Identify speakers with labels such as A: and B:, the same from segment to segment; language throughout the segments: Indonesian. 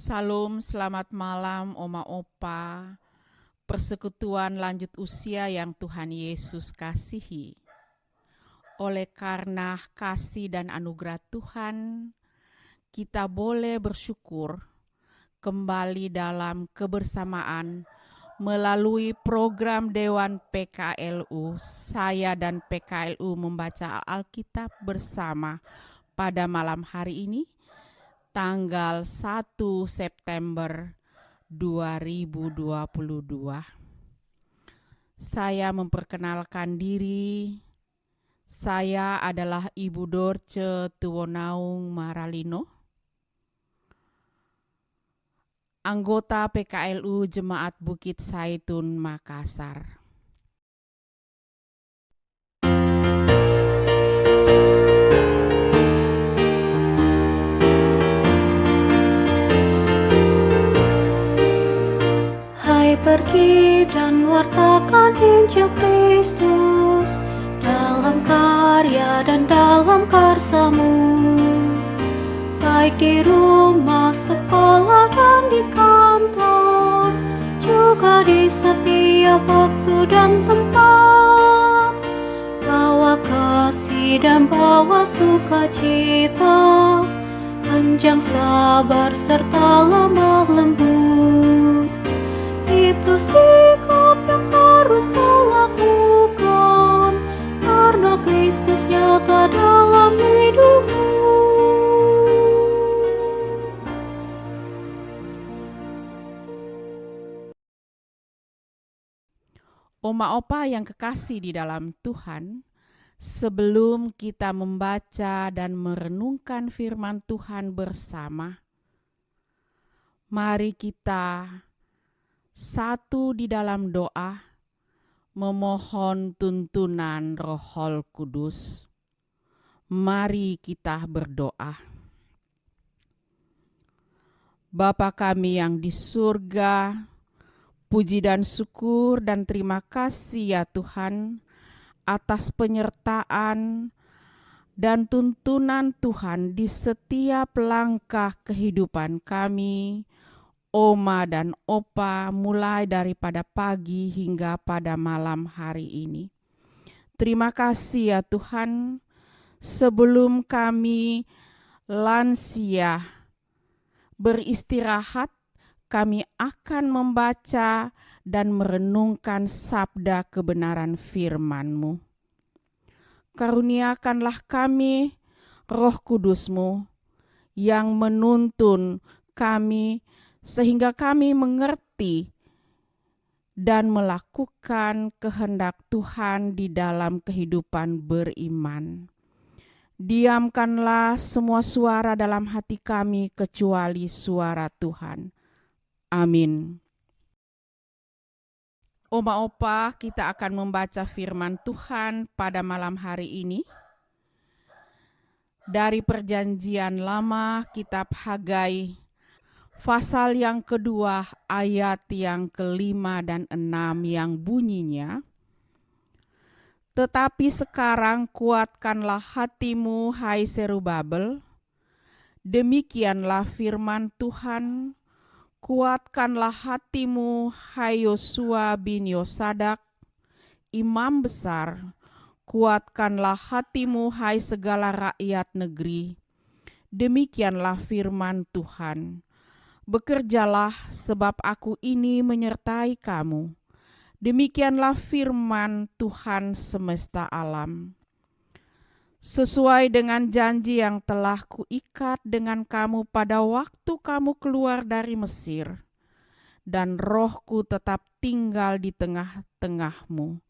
A: Salam, selamat malam Oma Opa, persekutuan lanjut usia yang Tuhan Yesus kasihi. Oleh karena kasih dan anugerah Tuhan, kita boleh bersyukur kembali dalam kebersamaan melalui program Dewan PKLU. Saya dan PKLU membaca Alkitab bersama pada malam hari ini, tanggal 1 September 2022. Saya memperkenalkan diri. Saya adalah Ibu Dorce Tuwonaung Maralino, anggota PKLU Jemaat Bukit Saitun Makassar.
B: Hai, pergi dan wartakan Injil Kristus dalam karya dan dalam karsamu, baik di rumah, sekolah, dan di kantor, juga di setiap waktu dan tempat. Bawa kasih dan bawa sukacita, panjang sabar serta lemah lembut. Itu sikap yang harus kau lakukan, karena Kristus nyata dalam hidupmu.
A: Oma Opa yang kekasih di dalam Tuhan, sebelum kita membaca dan merenungkan firman Tuhan bersama, mari kita satu di dalam doa, memohon tuntunan Roh Kudus. Mari kita berdoa. Bapa kami yang di surga, puji dan syukur dan terima kasih ya Tuhan atas penyertaan dan tuntunan Tuhan di setiap langkah kehidupan kami, Oma dan Opa, mulai daripada pagi hingga pada malam hari ini. Terima kasih ya Tuhan, sebelum kami lansia beristirahat, kami akan membaca dan merenungkan sabda kebenaran firman-Mu. Karuniakanlah kami Roh Kudus-Mu yang menuntun kami sehingga kami mengerti dan melakukan kehendak Tuhan di dalam kehidupan beriman. Diamkanlah semua suara dalam hati kami kecuali suara Tuhan. Amin. Oma Opa, kita akan membaca firman Tuhan pada malam hari ini dari Perjanjian Lama, kitab Hagai, pasal yang kedua, ayat yang kelima dan 6 yang bunyinya, tetapi sekarang kuatkanlah hatimu, hai Serubabel, demikianlah firman Tuhan, kuatkanlah hatimu, hai Yosua bin Yosadak, imam besar, kuatkanlah hatimu, hai segala rakyat negeri, demikianlah firman Tuhan. Bekerjalah sebab aku ini menyertai kamu. Demikianlah firman Tuhan semesta alam. Sesuai dengan janji yang telah kuikat dengan kamu pada waktu kamu keluar dari Mesir, dan Rohku tetap tinggal di tengah-tengahmu.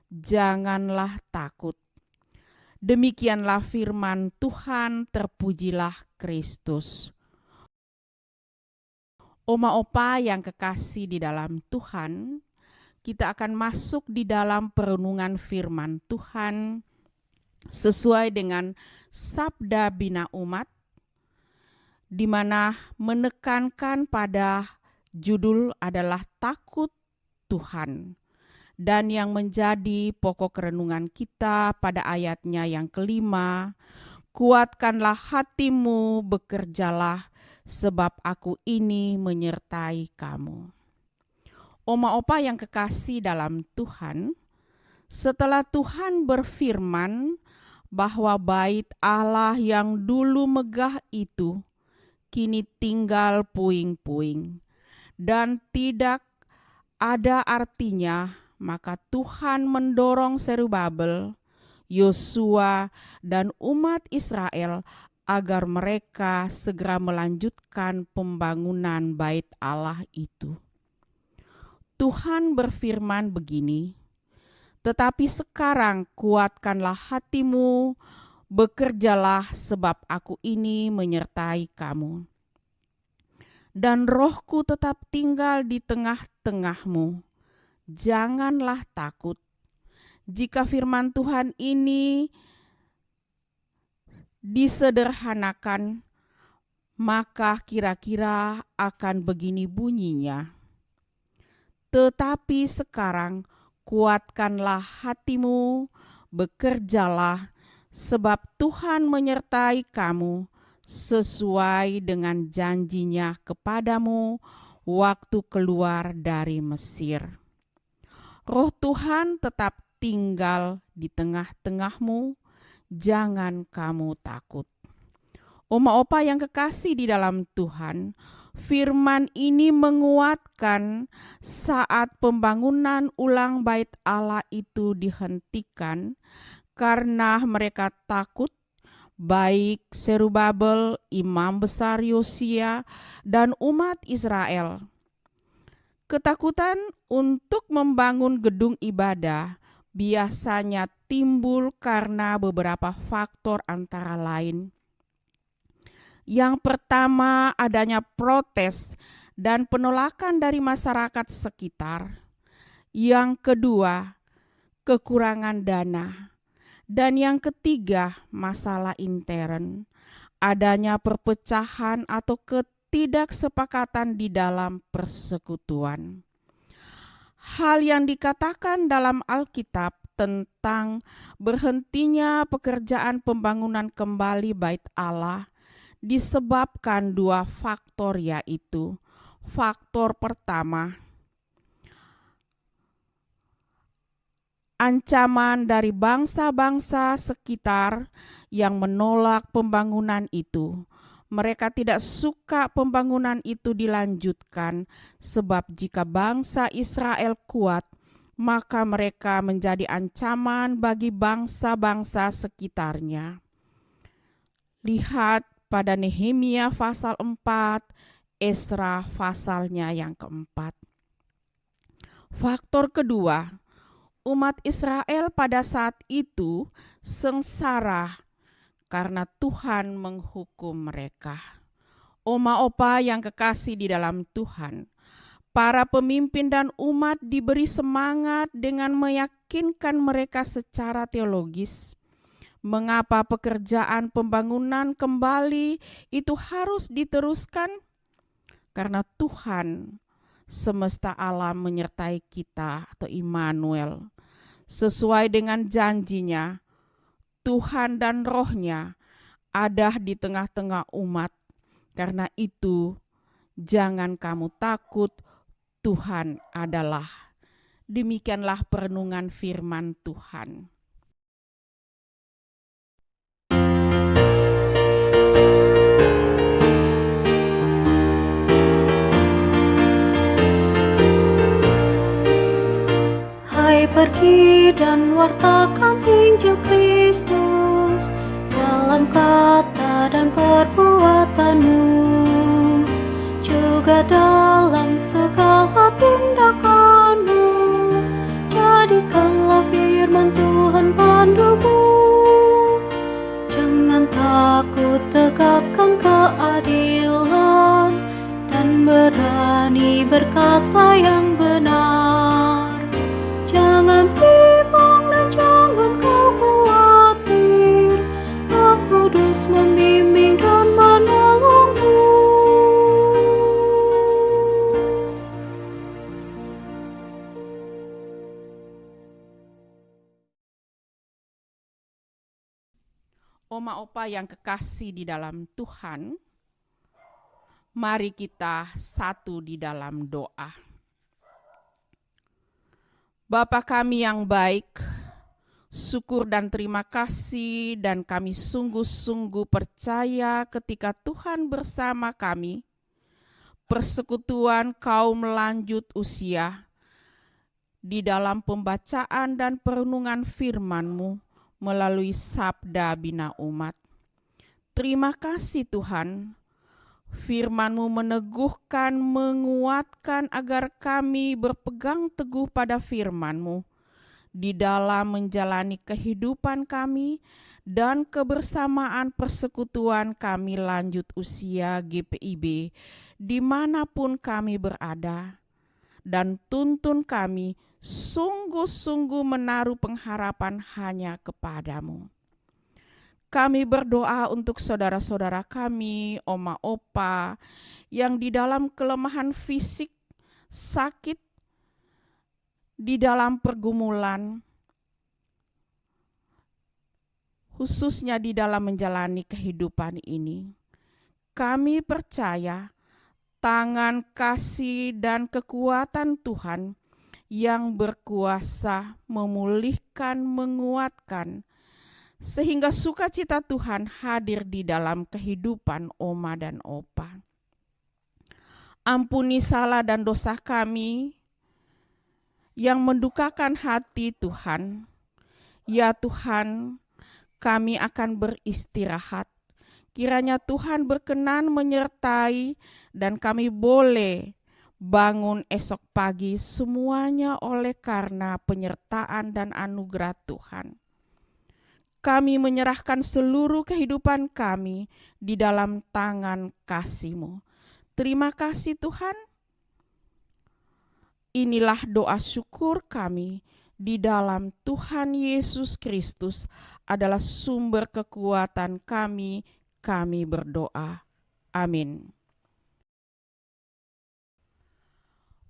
A: Janganlah takut. Demikianlah firman Tuhan, terpujilah Kristus. Oma Opa yang kekasih di dalam Tuhan, kita akan masuk di dalam perenungan firman Tuhan sesuai dengan Sabda Bina Umat, di mana menekankan pada judul adalah takut Tuhan. Dan yang menjadi pokok renungan kita pada ayatnya yang kelima, Kuatkanlah hatimu, bekerjalah, sebab aku ini menyertai kamu. Oma opa yang kekasih dalam Tuhan, setelah Tuhan berfirman bahwa bait Allah yang dulu megah itu kini tinggal puing-puing dan tidak ada artinya, maka Tuhan mendorong Zerubabel, Yosua, dan umat Israel agar mereka segera melanjutkan pembangunan bait Allah itu. Tuhan berfirman begini, "Tetapi sekarang kuatkanlah hatimu, bekerjalah sebab aku ini menyertai kamu. Dan rohku tetap tinggal di tengah-tengahmu. Janganlah takut. Jika firman Tuhan ini disederhanakan, maka kira-kira akan begini bunyinya. Tetapi sekarang kuatkanlah hatimu, bekerjalah, sebab Tuhan menyertai kamu sesuai dengan janjinya kepadamu waktu keluar dari Mesir. Roh Tuhan tetap tinggal di tengah-tengahmu, jangan kamu takut." Oma opa yang kekasih di dalam Tuhan, firman ini menguatkan saat pembangunan ulang bait Allah itu dihentikan karena mereka takut, baik Zerubabel, imam besar Yosia, dan umat Israel. Ketakutan untuk membangun gedung ibadah biasanya timbul karena beberapa faktor antara lain. Yang pertama, adanya protes dan penolakan dari masyarakat sekitar. Yang kedua, kekurangan dana. Dan yang ketiga, masalah intern. Adanya perpecahan atau ketidaksepakatan di dalam persekutuan. Hal yang dikatakan dalam Alkitab tentang berhentinya pekerjaan pembangunan kembali bait Allah disebabkan dua faktor, yaitu faktor pertama, ancaman dari bangsa-bangsa sekitar yang menolak pembangunan itu. Mereka tidak suka pembangunan itu dilanjutkan, sebab jika bangsa Israel kuat, maka mereka menjadi ancaman bagi bangsa-bangsa sekitarnya. Lihat pada Nehemia pasal 4, Esra pasalnya yang keempat. Faktor kedua, umat Israel pada saat itu sengsara karena Tuhan menghukum mereka. Oma opa yang kekasih di dalam Tuhan, para pemimpin dan umat diberi semangat dengan meyakinkan mereka secara teologis mengapa pekerjaan pembangunan kembali itu harus diteruskan, karena Tuhan semesta alam menyertai kita atau Immanuel. Sesuai dengan janjinya, Tuhan dan Roh-Nya ada di tengah-tengah umat. Karena itu, jangan kamu takut, Tuhan adalah. Demikianlah perenungan firman Tuhan.
B: Hai, pergi dan wartakan Injil Kristus dalam kata dan perbuatanmu, juga dalam segala tindakanmu. Jadikanlah firman Tuhan pandumu. Jangan takut, tegakkan keadilan dan berani berkata yang benar. Jangan bimbang dan jangan kau khawatir, Roh Kudus membimbing dan menolongmu.
A: Oma opa yang kekasih di dalam Tuhan, mari kita satu di dalam doa. Bapa kami yang baik, syukur dan terima kasih, dan kami sungguh-sungguh percaya ketika Tuhan bersama kami, persekutuan kaum lanjut usia, di dalam pembacaan dan perenungan firman-Mu melalui Sabda Bina Umat. Terima kasih Tuhan, firman-Mu meneguhkan, menguatkan agar kami berpegang teguh pada firman-Mu di dalam menjalani kehidupan kami dan kebersamaan persekutuan kami lanjut usia GPIB dimanapun kami berada. Dan tuntun kami sungguh-sungguh menaruh pengharapan hanya kepadamu. Kami berdoa untuk saudara-saudara kami, oma opa, yang di dalam kelemahan fisik, sakit, di dalam pergumulan, khususnya di dalam menjalani kehidupan ini. Kami percaya tangan kasih dan kekuatan Tuhan yang berkuasa memulihkan, menguatkan, sehingga sukacita Tuhan hadir di dalam kehidupan oma dan opa. Ampuni salah dan dosa kami yang mendukakan hati Tuhan. Ya Tuhan, kami akan beristirahat. Kiranya Tuhan berkenan menyertai dan kami boleh bangun esok pagi semuanya oleh karena penyertaan dan anugerah Tuhan. Kami menyerahkan seluruh kehidupan kami di dalam tangan kasih-Mu. Terima kasih Tuhan. Inilah doa syukur kami di dalam Tuhan Yesus Kristus adalah sumber kekuatan kami berdoa. Amin.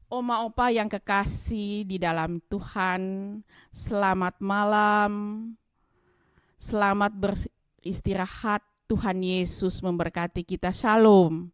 A: Oma opa yang kekasih di dalam Tuhan, selamat malam. Selamat beristirahat. Tuhan Yesus memberkati kita. Shalom.